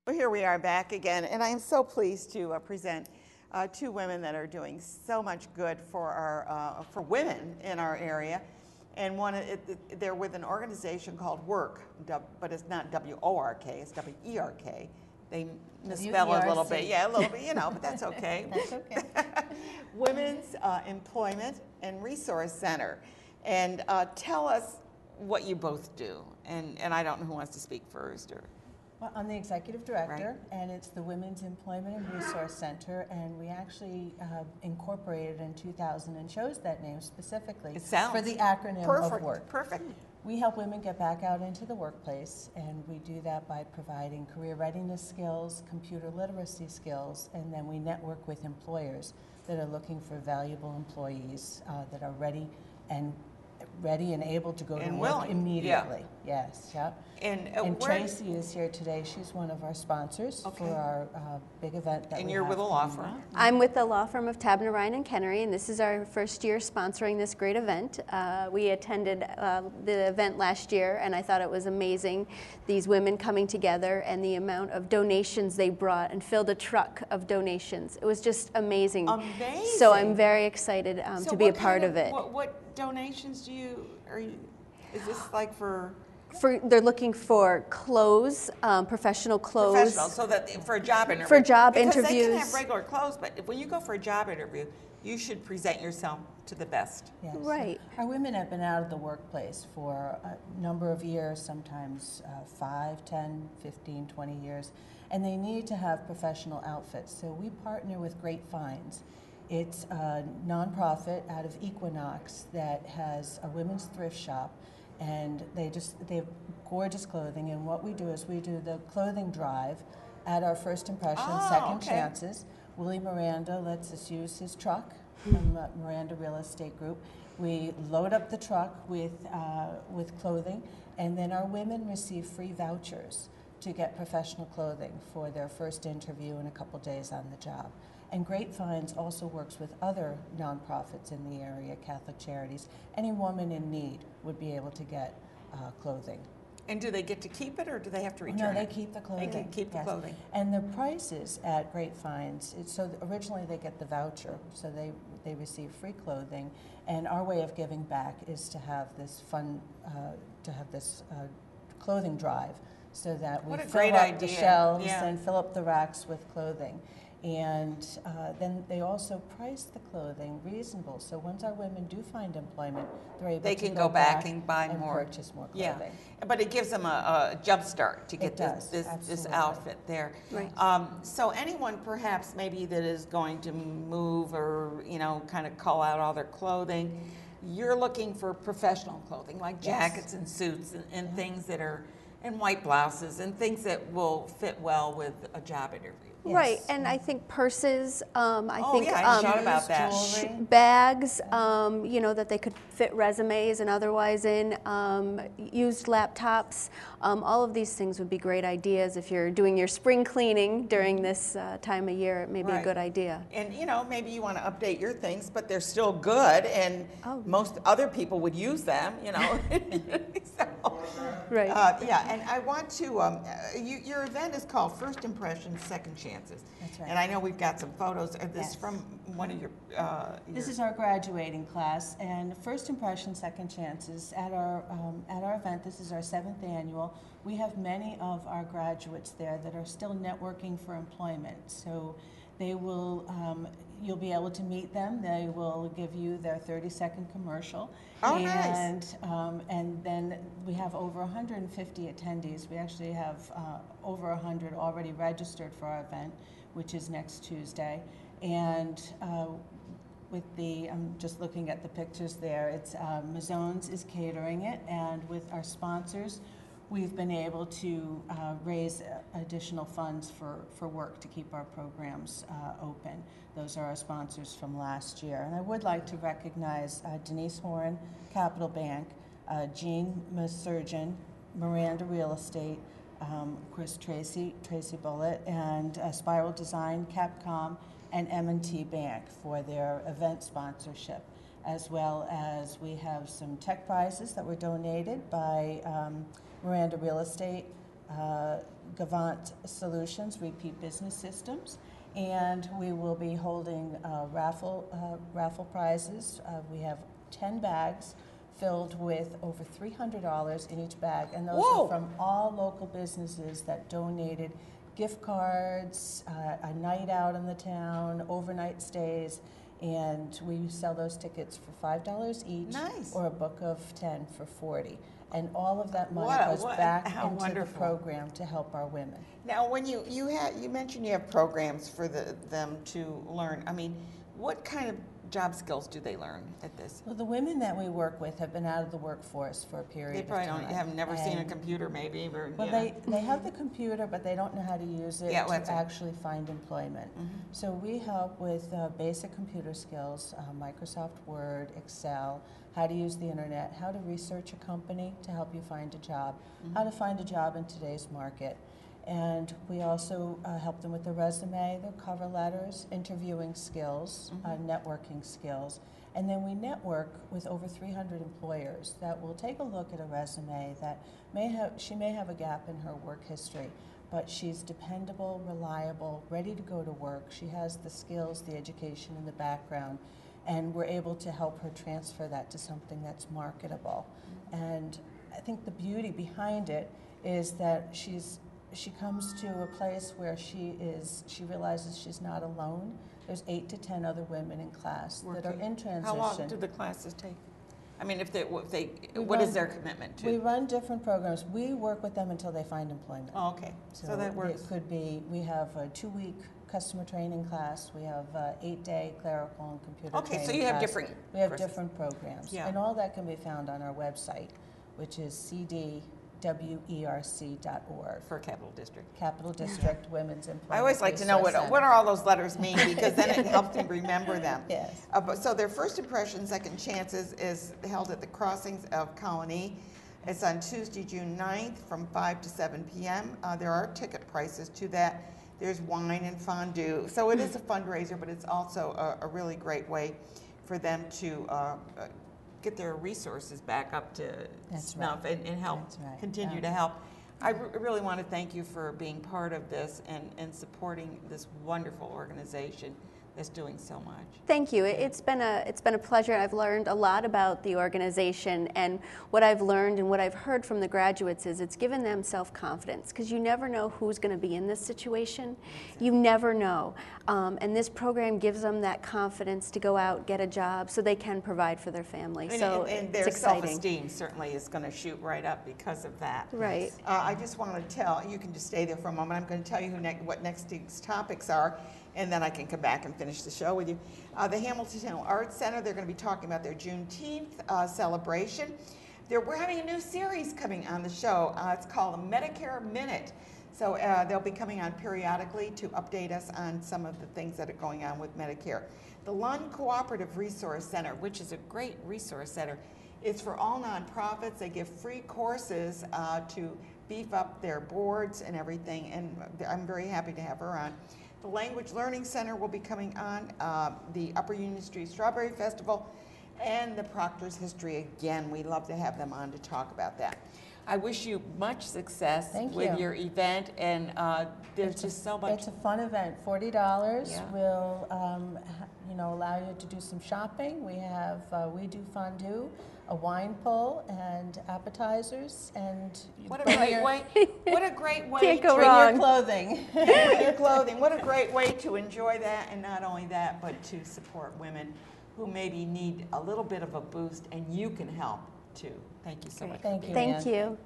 Well, here we are back again, and I am so pleased to present two women that are doing so much good for our for women in our area. And they're with an organization called WERC, but it's not W-O-R-K, it's W-E-R-K. They misspell it a little bit, yeah, a little bit, you know, but that's okay. That's okay. Women's Employment and Resource Center. And tell us what you both do. And I don't know who wants to speak first. Well, I'm the executive director, Right. and it's the Women's Employment and Resource Center, and we actually incorporated in 2000 and chose that name specifically for the acronym of WERC. Perfect. We help women get back out into the workplace, and we do that by providing career readiness skills, computer literacy skills, and then we network with employers that are looking for valuable employees that are ready and able to go to work immediately. Yeah. Yes, yep. And Tracy is here today. She's one of our sponsors for our big event that and we you're have with a law firm. I'm with the law firm of Tabner, Ryan and Kennery, and this is our first year sponsoring this great event. We attended the event last year, and I thought it was amazing. These women coming together and the amount of donations they brought and filled a truck of donations. It was just amazing. Amazing. So I'm very excited to be a part of it. What donations is this like for? They're looking for clothes, professional clothes. Professional, so that for a job interview. For job because interviews. They can have regular clothes, but when you go for a job interview, you should present yourself to the best. Yes. Right. Our women have been out of the workplace for a number of years, sometimes 5, 10, 15, 20 years, and they need to have professional outfits. So we partner with Great Finds. It's a nonprofit out of Equinox that has a women's thrift shop, and they have gorgeous clothing. And what we do is we do the clothing drive at our First Impression, Second Chances. Willie Miranda lets us use his truck from Miranda Real Estate Group. We load up the truck with clothing, and then our women receive free vouchers to get professional clothing for their first interview and a couple days on the job. And Great Finds also works with other nonprofits in the area, Catholic Charities. Any woman in need would be able to get clothing. And do they get to keep it, or do they have to return it? No, they it? keep the clothing. They can keep the clothing. And the prices at Great Finds, so originally they get the voucher, so they receive free clothing. And our way of giving back is to have this clothing drive, so that we fill up the shelves and fill up the racks with clothing. And then they also price the clothing reasonable. So once our women do find employment, they're able to go back and buy more, purchase more clothing. Yeah, but it gives them a jump start to get this outfit there. Right. So anyone perhaps maybe that is going to move or kind of call out all their clothing, you're looking for professional clothing like jackets and suits and things that are, and white blouses and things that will fit well with a job interview. Yes. Right, and I think purses, I thought about that. Bags, that they could fit resumes and otherwise in, used laptops. All of these things would be great ideas if you're doing your spring cleaning during this time of year. It may be a good idea. And maybe you want to update your things, but they're still good, and most other people would use them. So, right. And I want to. Your event is called First Impressions, Second Chances. That's right. And I know we've got some photos of this from one of your. This is our graduating class, and First Impressions, Second Chances at our event. This is our 7th annual. We have many of our graduates there that are still networking for employment. So they will. You'll be able to meet them. They will give you their 30-second commercial. Oh, nice. And then we have over 150 attendees. We actually have over 100 already registered for our event, which is next Tuesday. And I'm just looking at the pictures there. It's Mazzone's is catering it, and with our sponsors, we've been able to raise additional funds for WERC to keep our programs open. Those are our sponsors from last year. And I would like to recognize Denise Horan, Capital Bank, Jean Masurgeon, Miranda Real Estate, of course Tracy Bullitt, and Spiral Design, Capcom, and M&T Bank for their event sponsorship, as well as we have some tech prizes that were donated by Miranda Real Estate, Gavant Solutions, Repeat Business Systems, and we will be holding raffle prizes. We have 10 bags filled with over $300 in each bag, and those Whoa. are from all local businesses that donated gift cards, a night out in the town, overnight stays, and we sell those tickets for $5 each, Nice. or a book of 10 for $40. And all of that money goes What- back how into wonderful. the program to help our women. Now, when you mentioned you have programs for them to learn. I mean, what kind of job skills do they learn at this? Well, the women that we work with have been out of the workforce for a period They of probably time. have never seen a And- computer, maybe, or Well, you know. they have the computer, but they don't know how to use it Yeah, to that's it. actually find employment. So we help with basic computer skills, Microsoft Word, Excel, how to use the internet, how to research a company to help you find a job, how to find a job in today's market. And we also help them with their resume, their cover letters, interviewing skills, networking skills. And then we network with over 300 employers that will take a look at a resume that she may have a gap in her work history, but she's dependable, reliable, ready to go to work. She has the skills, the education, and the background, and we're able to help her transfer that to something that's marketable. And I think the beauty behind it is that she comes to a place where she realizes she's not alone. There's 8 to 10 other women in class that are in transition. How long do the classes take? I mean, what run- is their commitment to? We run different programs. We work with them until they find employment. Oh, okay. So that works. It could be, we have a 2-week customer training class. We have a 8-day clerical and computer training Okay, so you have class. different We have courses. different programs. Yeah. And all that can be found on our website, which is cdwerc.org. For Capital District. Capital District Women's Employment I always like to know Resource what Center. are all those letters mean, because then it helps me remember them. Yes. So their first impression, second chances is held at the crossings of Colonie. It's on Tuesday, June 9th from 5 to 7 p.m. There are ticket prices to that. There's wine and fondue. So it is a fundraiser, but it's also a really great way for them to get their resources back up to That's snuff right. and help That's right. continue Yeah. to help. I really want to thank you for being part of this and supporting this wonderful organization that's doing so much. Thank you. It's been a pleasure. I've learned a lot about the organization, and what I've learned and what I've heard from the graduates is it's given them self-confidence, because you never know who's going to be in this situation. You never know. And this program gives them that confidence to go out, get a job, so they can provide for their family. So And it's their exciting. self-esteem certainly is going to shoot right up because of that. Right. I just want to tell, you can just stay there for a moment. I'm going to tell you what next week's topics are, and then I can come back and finish the show with you. The Hamilton Arts Center, they're going to be talking about their Juneteenth celebration. We're having a new series coming on the show. It's called the Medicare Minute. So they'll be coming on periodically to update us on some of the things that are going on with Medicare. The Lund Cooperative Resource Center, which is a great resource center, it's for all nonprofits. They give free courses to beef up their boards and everything, and I'm very happy to have her on. The Language Learning Center will be coming on, the Upper Union Street Strawberry Festival, and the Proctor's History again. We love to have them on to talk about that. I wish you much success with your event, and there's just so much. It's a fun event. $40 Yeah. will allow you to do some shopping. We do fondue, a wine pull, and appetizers, and What a great way! What a great way Can't go to bring wrong. your clothing. bring your clothing. What a great way to enjoy that, and not only that, but to support women who maybe need a little bit of a boost, and you can help too. Thank you so much. Thank you, Thank Ann. you.